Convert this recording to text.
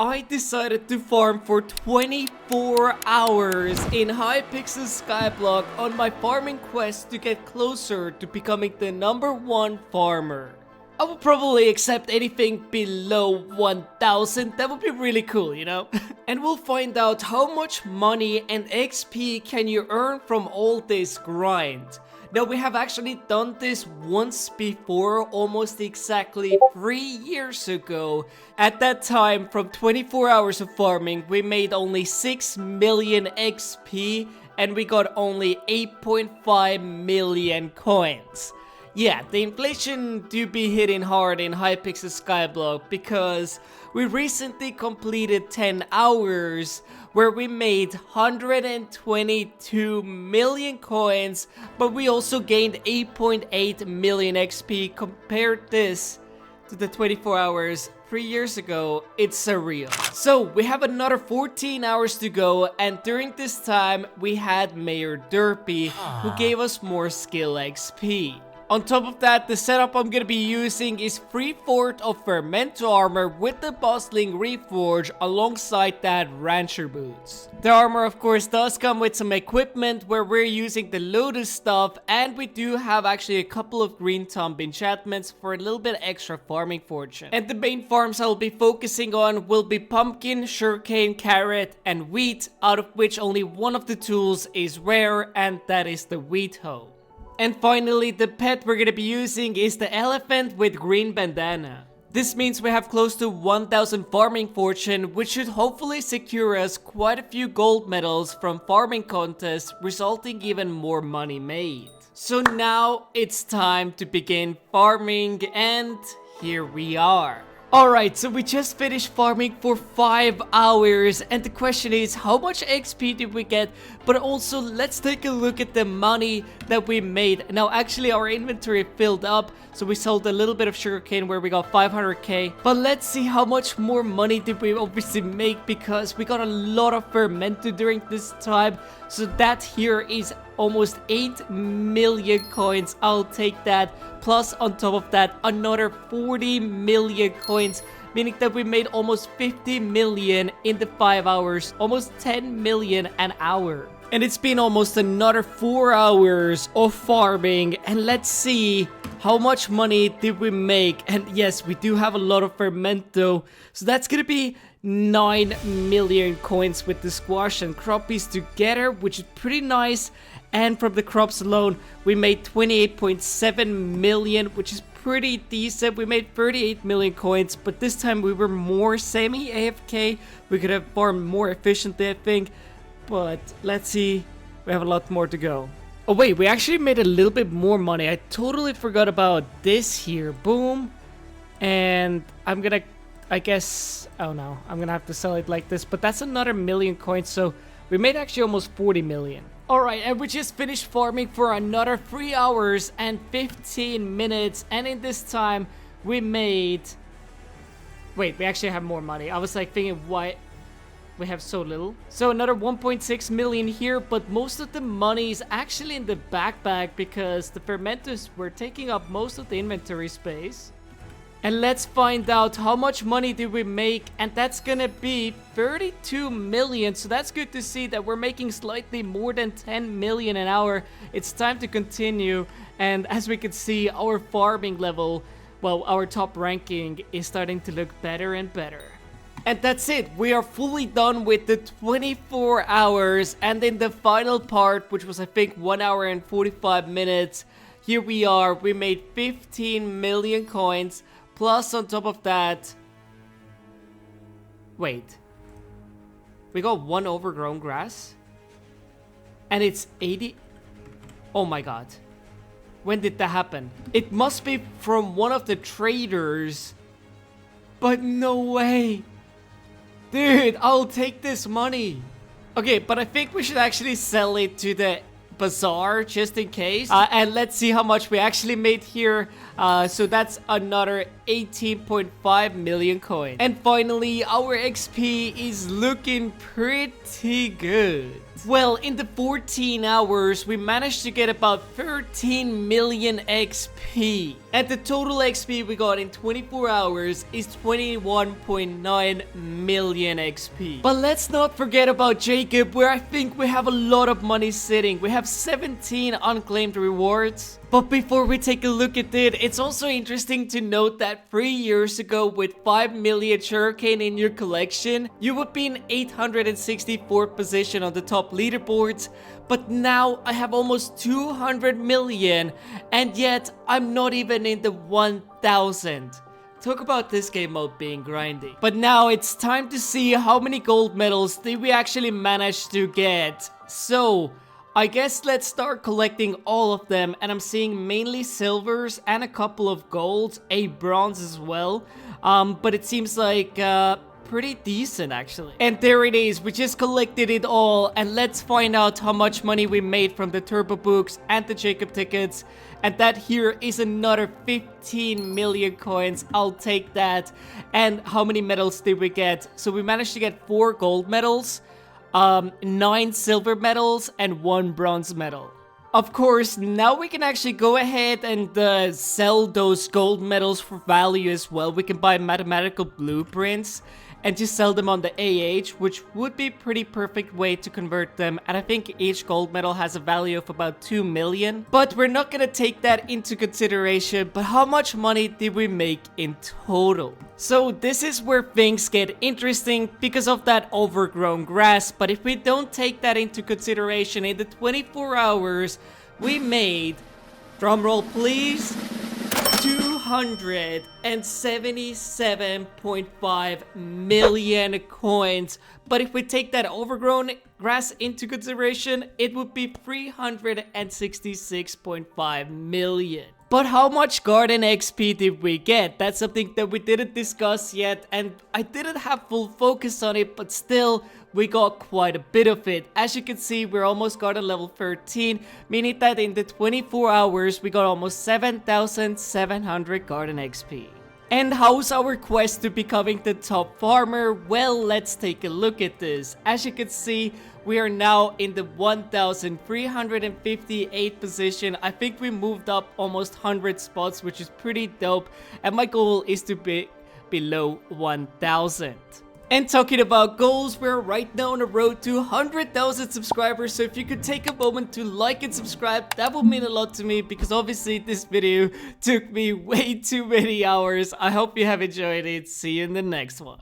I decided to farm for 24 hours in Hypixel Skyblock on my farming quest to get closer to becoming the #1 farmer. I would probably accept anything below 1000, that would be really cool, you know? And we'll find out how much money and XP can you earn from all this grind. Now, we have actually done this once before, almost exactly 3 years ago. At that time, from 24 hours of farming, we made only 6 million XP and we got only 8.5 million coins. Yeah, the inflation do be hitting hard in Hypixel Skyblock because we recently completed 10 hours where we made 122 million coins, but we also gained 8.8 million XP. Compared this to the 24 hours 3 years ago, it's surreal. So we have another 14 hours to go, and during this time we had Mayor Derpy who gave us more skill XP. On top of that, the setup I'm gonna be using is 3/4 of Fermento armor with the Bustling Reforge alongside that Rancher boots. The armor of course does come with some equipment where we're using the Lotus stuff, and we do have actually a couple of green thumb enchantments for a little bit extra farming fortune. And the main farms I'll be focusing on will be pumpkin, sugarcane, carrot, and wheat, out of which only one of the tools is rare, and that is the wheat hoe. And finally, the pet we're gonna be using is the elephant with green bandana. This means we have close to 1000 farming fortune, which should hopefully secure us quite a few gold medals from farming contests, resulting even more money made. So now it's time to begin farming, and here we are. Alright, so we just finished farming for 5 hours, and the question is, how much XP did we get? But also, let's take a look at the money that we made. Now, actually, our inventory filled up, so we sold a little bit of sugarcane where we got 500k. But let's see how much more money did we obviously make, because we got a lot of fermento during this time. So that here is almost 8 million coins. I'll take that. Plus, on top of that, another 40 million coins, meaning that we made almost 50 million in the 5 hours, almost 10 million an hour. And it's been almost another 4 hours of farming, and let's see how much money did we make. And yes, we do have a lot of fermento, so that's gonna be 9 million coins with the squash and cruppies together, which is pretty nice. And from the crops alone, we made 28.7 million, which is pretty decent. We made 38 million coins, but this time we were more semi-AFK. We could have farmed more efficiently, I think. But let's see, we have a lot more to go. Oh wait, we actually made a little bit more money. I totally forgot about this here. Boom. And I'm gonna, I guess, oh no, I'm gonna have to sell it like this. But that's another million coins, so we made actually almost 40 million. Alright, and we just finished farming for another 3 hours and 15 minutes. And in this time, we made... Wait, we actually have more money. I was like thinking, why we have so little? So another 1.6 million here, but most of the money is actually in the backpack because the fermenters were taking up most of the inventory space. And let's find out how much money did we make, and that's gonna be 32 million, so that's good to see that we're making slightly more than 10 million an hour. It's time to continue, and as we can see, our farming level, well, our top ranking is starting to look better and better. And that's it, we are fully done with the 24 hours, and in the final part, which was I think 1 hour and 45 minutes, here we are, we made 15 million coins. Plus, on top of that... Wait. We got 1 overgrown grass? And it's 80... Oh my god. When did that happen? It must be from one of the traders. But no way. Dude, I'll take this money. Okay, but I think we should actually sell it to the bazaar just in case, and let's see how much we actually made here. So that's another 18.5 million coins. And finally, our XP is looking pretty good. Well, in the 14 hours, we managed to get about 13 million XP. And the total XP we got in 24 hours is 21.9 million XP. But let's not forget about Jacob, where I think we have a lot of money sitting. We have 17 unclaimed rewards. But before we take a look at it, it's also interesting to note that 3 years ago, with 5 million sugarcane in your collection, you would be in 864th position on the top leaderboards. But now I have almost 200 million, and yet I'm not even in the 1000. Talk about this game mode being grindy. But now it's time to see how many gold medals did we actually manage to get. So I guess let's start collecting all of them, and I'm seeing mainly silvers and a couple of golds, a bronze as well. But it seems like pretty decent actually. And there it is, we just collected it all, and let's find out how much money we made from the turbo books and the Jacob tickets. And that here is another 15 million coins. I'll take that. And how many medals did we get? So we managed to get 4 gold medals, 9 silver medals, and 1 bronze medal. Of course, now we can actually go ahead and sell those gold medals for value as well. We can buy mathematical blueprints and just sell them on the AH, which would be a pretty perfect way to convert them. And I think each gold medal has a value of about 2 million. But we're not gonna take that into consideration. But how much money did we make in total? So this is where things get interesting because of that overgrown grass. But if we don't take that into consideration, in the 24 hours, we made, drumroll please, 277.5 million coins. But if we take that overgrown grass into consideration, it would be 366.5 million. But how much garden XP did we get? That's something that we didn't discuss yet, and I didn't have full focus on it, but still, we got quite a bit of it. As you can see, we're almost garden level 13, meaning that in the 24 hours, we got almost 7,700 garden XP. And how's our quest to becoming the top farmer? Well, let's take a look at this. As you can see, we are now in the 1,358 position. I think we moved up almost 100 spots, which is pretty dope. And my goal is to be below 1,000. And talking about goals, we're right now on the road to 100,000 subscribers. So if you could take a moment to like and subscribe, that would mean a lot to me, because obviously this video took me way too many hours. I hope you have enjoyed it. See you in the next one.